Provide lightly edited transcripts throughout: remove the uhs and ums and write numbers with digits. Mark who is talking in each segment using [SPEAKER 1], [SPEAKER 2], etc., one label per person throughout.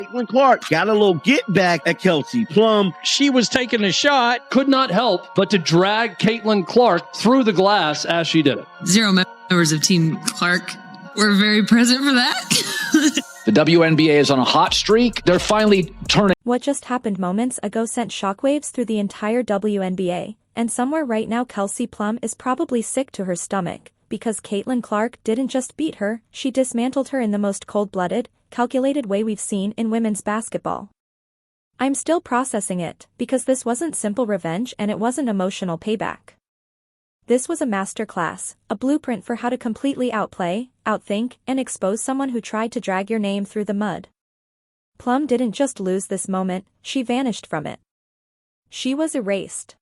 [SPEAKER 1] Caitlin Clark got a little get back at Kelsey Plum.
[SPEAKER 2] She was taking a shot, could not help but to drag Caitlin Clark through the glass as she did it.
[SPEAKER 3] 0 members of Team Clark were very present for that.
[SPEAKER 4] The WNBA is on a hot streak. They're finally turning.
[SPEAKER 5] What just happened moments ago sent shockwaves through the entire WNBA, and somewhere right now Kelsey Plum is probably sick to her stomach, because Caitlin Clark didn't just beat her, she dismantled her in the most cold-blooded, calculated way we've seen in women's basketball. I'm still processing it, because this wasn't simple revenge and it wasn't emotional payback. This was a masterclass, a blueprint for how to completely outplay, outthink, and expose someone who tried to drag your name through the mud. Plum didn't just lose this moment, she vanished from it. She was erased.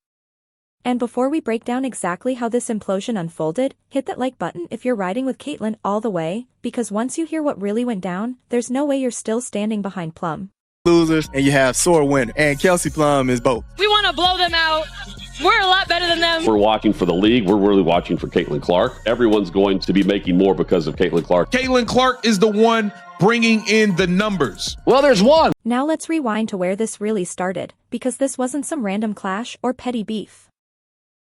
[SPEAKER 5] And before we break down exactly how this implosion unfolded, hit that like button if you're riding with Caitlin all the way, because once you hear what really went down, there's no way you're still standing behind Plum.
[SPEAKER 6] Losers, and you have sore winner, and Kelsey Plum is both.
[SPEAKER 7] We want to blow them out. We're a lot better than them.
[SPEAKER 8] We're watching for the league. We're really watching for Caitlin Clark. Everyone's going to be making more because of Caitlin Clark.
[SPEAKER 9] Caitlin Clark is the one bringing in the numbers.
[SPEAKER 4] Well, there's one.
[SPEAKER 5] Now let's rewind to where this really started, because this wasn't some random clash or petty beef.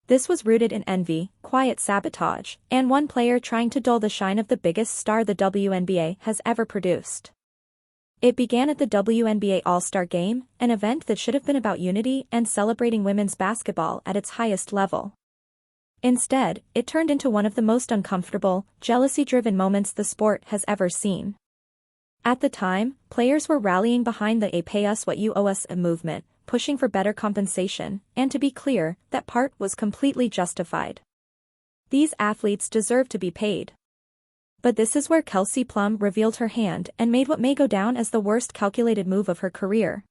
[SPEAKER 5] This was rooted in envy, quiet sabotage, and one player trying to dull the shine of the biggest star the WNBA has ever produced. It began at the WNBA All-Star Game, an event that should have been about unity and celebrating women's basketball at its highest level. Instead, it turned into one of the most uncomfortable, jealousy-driven moments the sport has ever seen. At the time, players were rallying behind the "pay us what you owe us" movement, pushing for better compensation, and to be clear, that part was completely justified. These athletes deserve to be paid. But this is where Kelsey Plum revealed her hand and made what may go down as the worst calculated move of her career.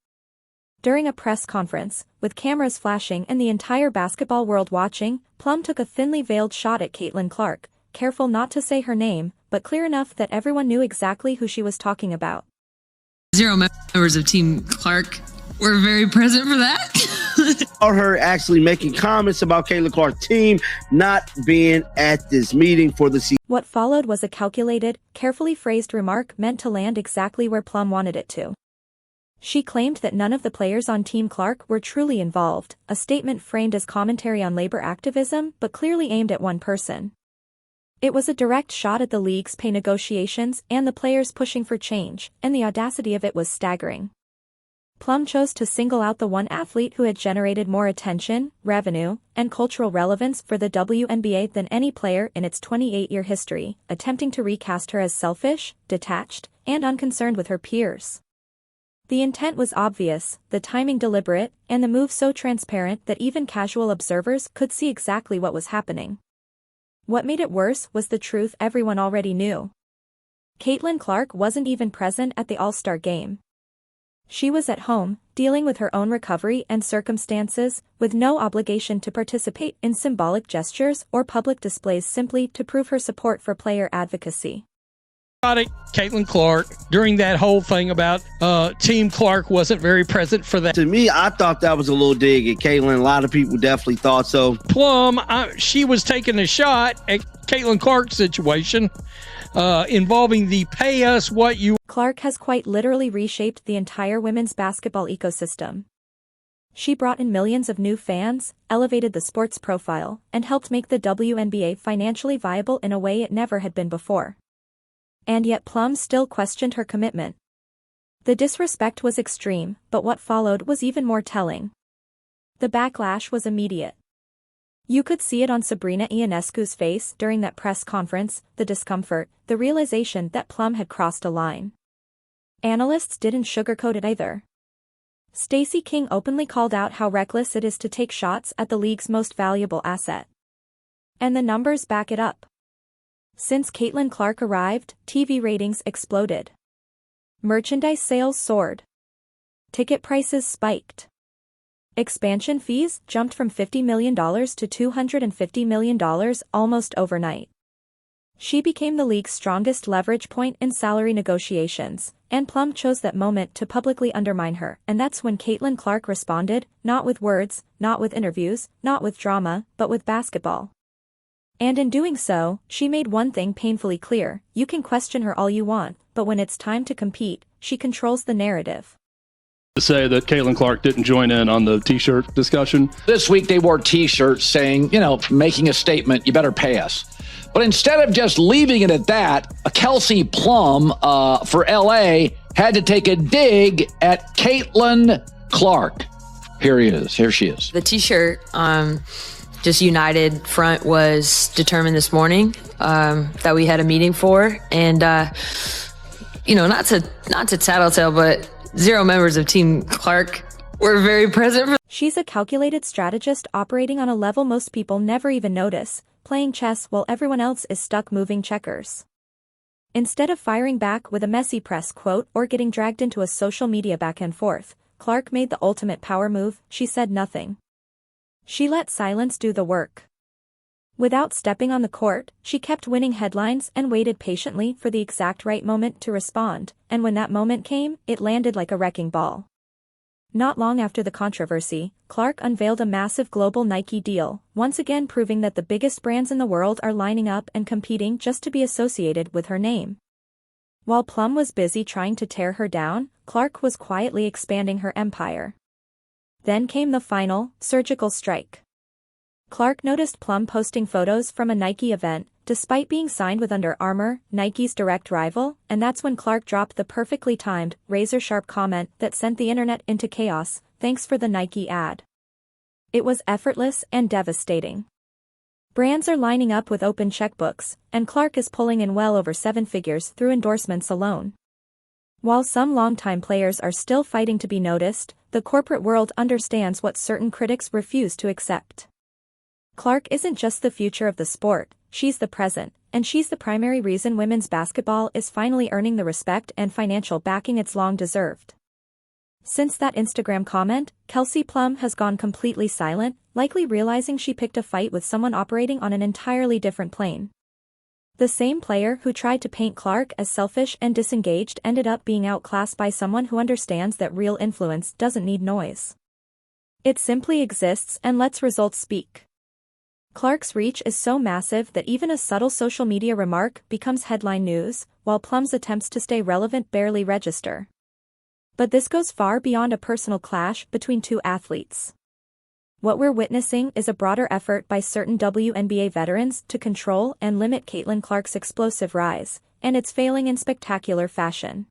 [SPEAKER 5] During a press conference, with cameras flashing and the entire basketball world watching, Plum took a thinly veiled shot at Caitlin Clark, careful not to say her name, but clear enough that everyone knew exactly who she was talking about.
[SPEAKER 3] 0 members of Team Clark were very present for that.
[SPEAKER 1] Or her actually making comments about Caitlin Clark's team not being at this meeting for the season.
[SPEAKER 5] What followed was a calculated, carefully phrased remark meant to land exactly where Plum wanted it to. She claimed that none of the players on Team Clark were truly involved, a statement framed as commentary on labor activism but clearly aimed at one person. It was a direct shot at the league's pay negotiations and the players pushing for change, and the audacity of it was staggering. Plum chose to single out the one athlete who had generated more attention, revenue, and cultural relevance for the WNBA than any player in its 28-year history, attempting to recast her as selfish, detached, and unconcerned with her peers. The intent was obvious, the timing deliberate, and the move so transparent that even casual observers could see exactly what was happening. What made it worse was the truth everyone already knew. Caitlin Clark wasn't even present at the All-Star Game. She was at home, dealing with her own recovery and circumstances, with no obligation to participate in symbolic gestures or public displays simply to prove her support for player advocacy.
[SPEAKER 2] Caitlin Clark, during that whole thing about Team Clark wasn't very present for that.
[SPEAKER 1] To me, I thought that was a little dig at Caitlin. A lot of people definitely thought so.
[SPEAKER 2] Plum, she was taking a shot at Caitlin Clark's situation involving the "pay us what you."
[SPEAKER 5] Clark has quite literally reshaped the entire women's basketball ecosystem. She brought in millions of new fans, elevated the sport's profile, and helped make the WNBA financially viable in a way it never had been before. And yet Plum still questioned her commitment. The disrespect was extreme, but what followed was even more telling. The backlash was immediate. You could see it on Sabrina Ionescu's face during that press conference, the discomfort, the realization that Plum had crossed a line. Analysts didn't sugarcoat it either. Stacey King openly called out how reckless it is to take shots at the league's most valuable asset. And the numbers back it up. Since Caitlin Clark arrived, TV ratings exploded. Merchandise sales soared. Ticket prices spiked. Expansion fees jumped from $50 million to $250 million almost overnight. She became the league's strongest leverage point in salary negotiations, and Plum chose that moment to publicly undermine her, and that's when Caitlin Clark responded, not with words, not with interviews, not with drama, but with basketball. And in doing so, she made one thing painfully clear: you can question her all you want, but when it's time to compete, she controls the narrative.
[SPEAKER 10] To say that Caitlin Clark didn't join in on the T-shirt discussion.
[SPEAKER 4] This week they wore T-shirts saying, making a statement, you better pay us. But instead of just leaving it at that, Kelsey Plum for LA had to take a dig at Caitlin Clark. Here she is.
[SPEAKER 11] The T-shirt, just United Front was determined this morning that we had a meeting for. And, not to tattletale, but 0 members of Team Clark were very present.
[SPEAKER 5] She's a calculated strategist operating on a level most people never even notice, playing chess while everyone else is stuck moving checkers. Instead of firing back with a messy press quote or getting dragged into a social media back and forth, Clark made the ultimate power move. She said nothing. She let silence do the work. Without stepping on the court, she kept winning headlines and waited patiently for the exact right moment to respond, and when that moment came, it landed like a wrecking ball. Not long after the controversy, Clark unveiled a massive global Nike deal, once again proving that the biggest brands in the world are lining up and competing just to be associated with her name. While Plum was busy trying to tear her down, Clark was quietly expanding her empire. Then came the final, surgical strike. Clark noticed Plum posting photos from a Nike event, despite being signed with Under Armour, Nike's direct rival, and that's when Clark dropped the perfectly timed, razor-sharp comment that sent the internet into chaos. Thanks for the Nike ad. It was effortless and devastating. Brands are lining up with open checkbooks, and Clark is pulling in well over 7 figures through endorsements alone. While some longtime players are still fighting to be noticed, the corporate world understands what certain critics refuse to accept. Clark isn't just the future of the sport, she's the present, and she's the primary reason women's basketball is finally earning the respect and financial backing it's long deserved. Since that Instagram comment, Kelsey Plum has gone completely silent, likely realizing she picked a fight with someone operating on an entirely different plane. The same player who tried to paint Clark as selfish and disengaged ended up being outclassed by someone who understands that real influence doesn't need noise. It simply exists and lets results speak. Clark's reach is so massive that even a subtle social media remark becomes headline news, while Plum's attempts to stay relevant barely register. But this goes far beyond a personal clash between two athletes. What we're witnessing is a broader effort by certain WNBA veterans to control and limit Caitlin Clark's explosive rise, and it's failing in spectacular fashion.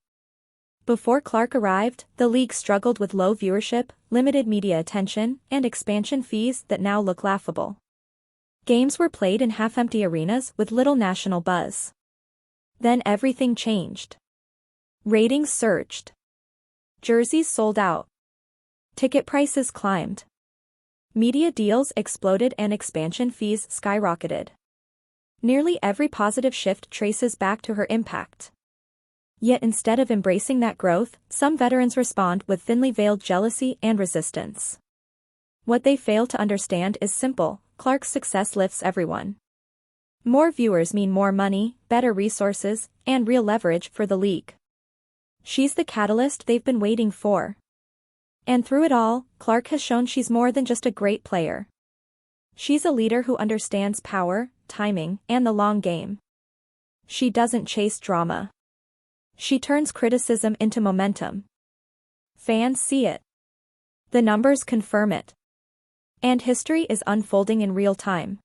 [SPEAKER 5] Before Clark arrived, the league struggled with low viewership, limited media attention, and expansion fees that now look laughable. Games were played in half-empty arenas with little national buzz. Then everything changed. Ratings surged. Jerseys sold out. Ticket prices climbed. Media deals exploded and expansion fees skyrocketed. Nearly every positive shift traces back to her impact. Yet instead of embracing that growth, some veterans respond with thinly veiled jealousy and resistance. What they fail to understand is simple: Clark's success lifts everyone. More viewers mean more money, better resources, and real leverage for the league. She's the catalyst they've been waiting for. And through it all, Clark has shown she's more than just a great player. She's a leader who understands power, timing, and the long game. She doesn't chase drama. She turns criticism into momentum. Fans see it. The numbers confirm it. And history is unfolding in real time.